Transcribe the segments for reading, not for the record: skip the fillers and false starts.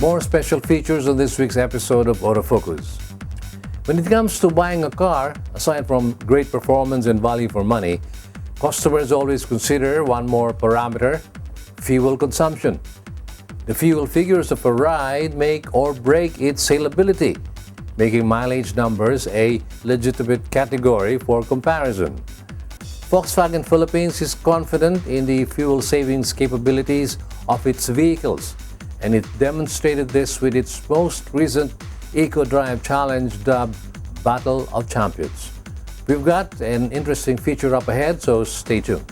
More special features on this week's episode of Autofocus. When it comes to buying a car, aside from great performance and value for money, customers always consider one more parameter: fuel consumption. The fuel figures of a ride make or break its saleability, making mileage numbers a legitimate category for comparison. Volkswagen Philippines is confident in the fuel savings capabilities of its vehicles, and it demonstrated this with its most recent Eco Drive Challenge dubbed Battle of Champions. We've got an interesting feature up ahead, so stay tuned.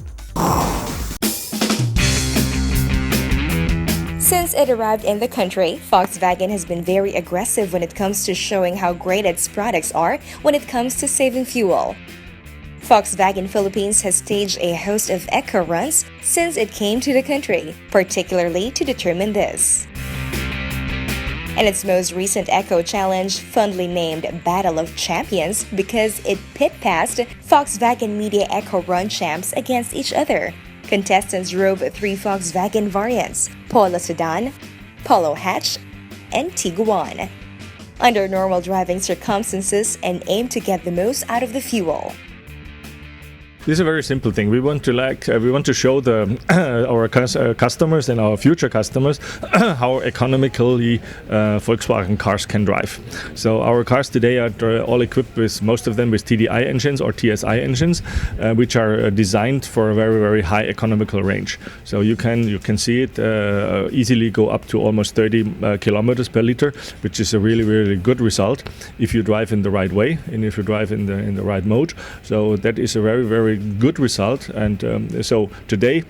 Since it arrived in the country, Volkswagen has been very aggressive when it comes to showing how great its products are when it comes to saving fuel. Volkswagen Philippines has staged a host of eco runs since it came to the country, particularly to determine this. And its most recent Eco Challenge, fondly named Battle of Champions because it pit passed Volkswagen Media Eco Run champs against each other. Contestants drove 3 Volkswagen variants: Polo Sedan, Polo Hatch, and Tiguan, under normal driving circumstances and aimed to get the most out of the fuel. This is a very simple thing. We want to show our customers and our future customers how economically Volkswagen cars can drive. So our cars today are all equipped with, most of them, with TDI engines or TSI engines, which are designed for a very, very high economical range. So you can see it easily go up to almost 30 kilometers per liter, which is a really, really good result if you drive in the right way and if you drive in the right mode. So that is a very, very good result, and so today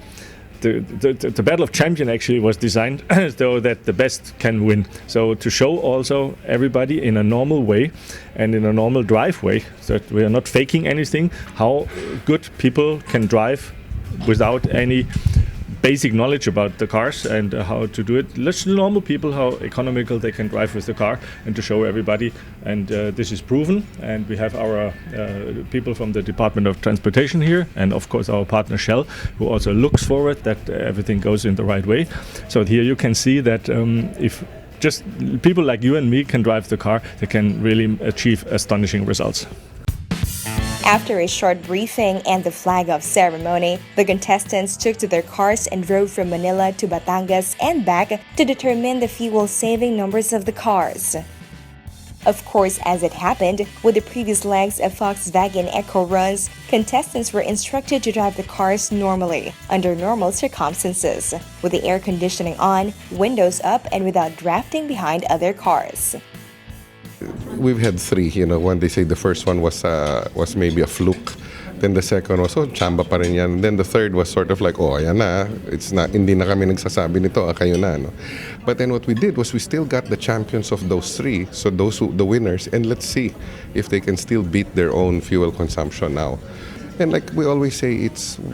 the Battle of Champion actually was designed so that the best can win. So to show also everybody in a normal way and in a normal drive way, so that we are not faking anything, how good people can drive without any basic knowledge about the cars and how to do it. Let's normal people how economical they can drive with the car, and to show everybody. And this is proven. And we have our people from the Department of Transportation here, and of course our partner Shell, who also looks forward that everything goes in the right way. So here you can see that if just people like you and me can drive the car, they can really achieve astonishing results. After a short briefing and the flag-off ceremony, the contestants took to their cars and drove from Manila to Batangas and back to determine the fuel-saving numbers of the cars. Of course, as it happened, with the previous legs of Volkswagen Eco Runs, contestants were instructed to drive the cars normally, under normal circumstances, with the air conditioning on, windows up, and without drafting behind other cars. We've had 3, one they say the first one was maybe a fluke. Then the second was, chamba pa rin yan. Then the third was sort of like, ayan na, it's not, hindi na kami nagsasabi nito, kayo na, no? But then what we did was we still got the champions of those 3, so the winners, and let's see if they can still beat their own fuel consumption now. And like we always say,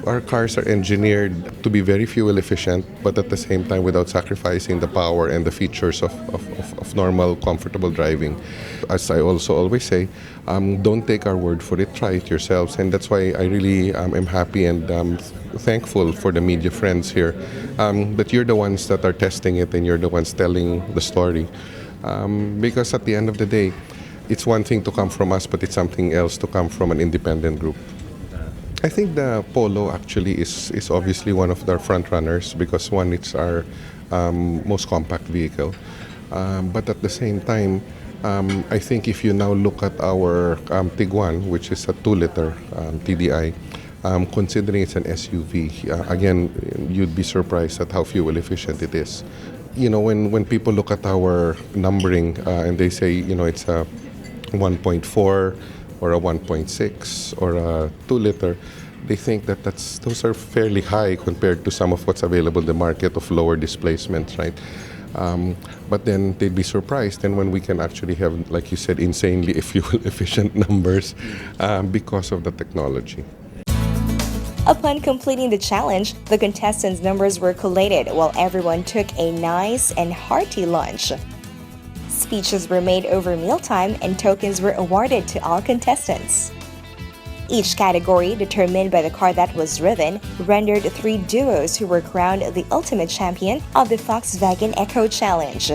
our cars are engineered to be very fuel efficient, but at the same time without sacrificing the power and the features of normal, comfortable driving. As I also always say, don't take our word for it, try it yourselves. And that's why I really am happy and thankful for the media friends here, that you're the ones that are testing it and you're the ones telling the story. Because at the end of the day, it's one thing to come from us, but it's something else to come from an independent group. I think the Polo actually is obviously one of the front runners because one, it's our most compact vehicle. But at the same time, I think if you now look at our Tiguan, which is a 2-liter TDI, considering it's an SUV, again, you'd be surprised at how fuel efficient it is. When people look at our numbering and they say, it's a 1.4 or a 1.6 or a 2-liter, they think that those are fairly high compared to some of what's available in the market of lower displacements, right? But then they'd be surprised and when we can actually have, like you said, insanely fuel-efficient numbers because of the technology. Upon completing the challenge, the contestants' numbers were collated while everyone took a nice and hearty lunch. Speeches were made over mealtime and tokens were awarded to all contestants. Each category, determined by the car that was driven, rendered 3 duos who were crowned the ultimate champion of the Volkswagen Eco Challenge.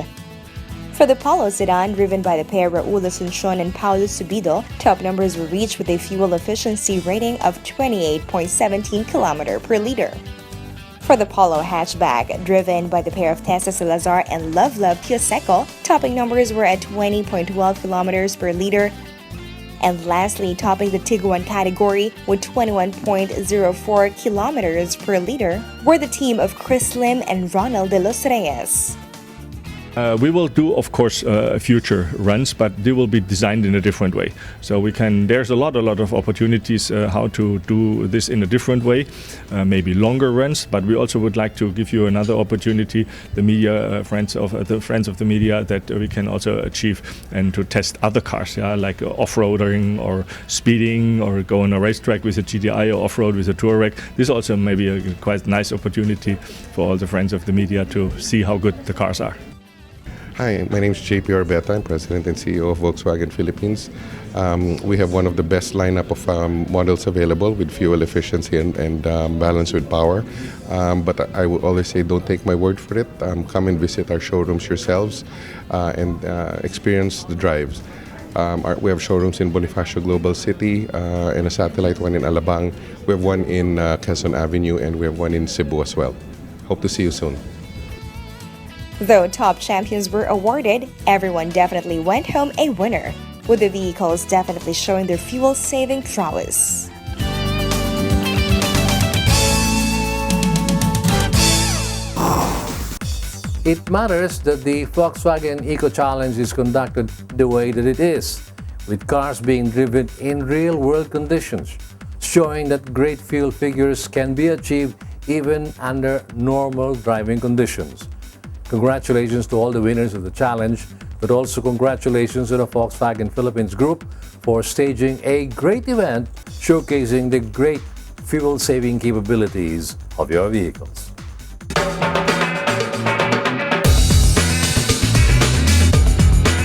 For the Polo sedan, driven by the pair Raul Asuncion and Paulo Subido, top numbers were reached with a fuel efficiency rating of 28.17 km per liter. For the Polo hatchback, driven by the pair of Tessa Salazar and Love Kiyoseko, topping numbers were at 20.12 km per liter. And lastly, topping the Tiguan category with 21.04 km per liter were the team of Chris Lim and Ronald de los Reyes. We will do, of course, future runs, but they will be designed in a different way. So there's a lot of opportunities how to do this in a different way, maybe longer runs. But we also would like to give you another opportunity, the media friends of the media, that we can also achieve and to test other cars, like off-roading or speeding, or go on a racetrack with a GTI or off-road with a Touareg. This also may be a quite nice opportunity for all the friends of the media to see how good the cars are. Hi, my name is JP Orbeta. I'm President and CEO of Volkswagen Philippines. We have one of the best lineup of models available with fuel efficiency and balance with power. But I would always say, don't take my word for it. Come and visit our showrooms yourselves and experience the drives. We have showrooms in Bonifacio Global City and a satellite one in Alabang. We have one in Quezon Avenue, and we have one in Cebu as well. Hope to see you soon. Though top champions were awarded, everyone definitely went home a winner, with the vehicles definitely showing their fuel-saving prowess. It matters that the Volkswagen Eco Challenge is conducted the way that it is, with cars being driven in real-world conditions, showing that great fuel figures can be achieved even under normal driving conditions. Congratulations to all the winners of the challenge, but also congratulations to the Volkswagen Philippines Group for staging a great event showcasing the great fuel-saving capabilities of your vehicles.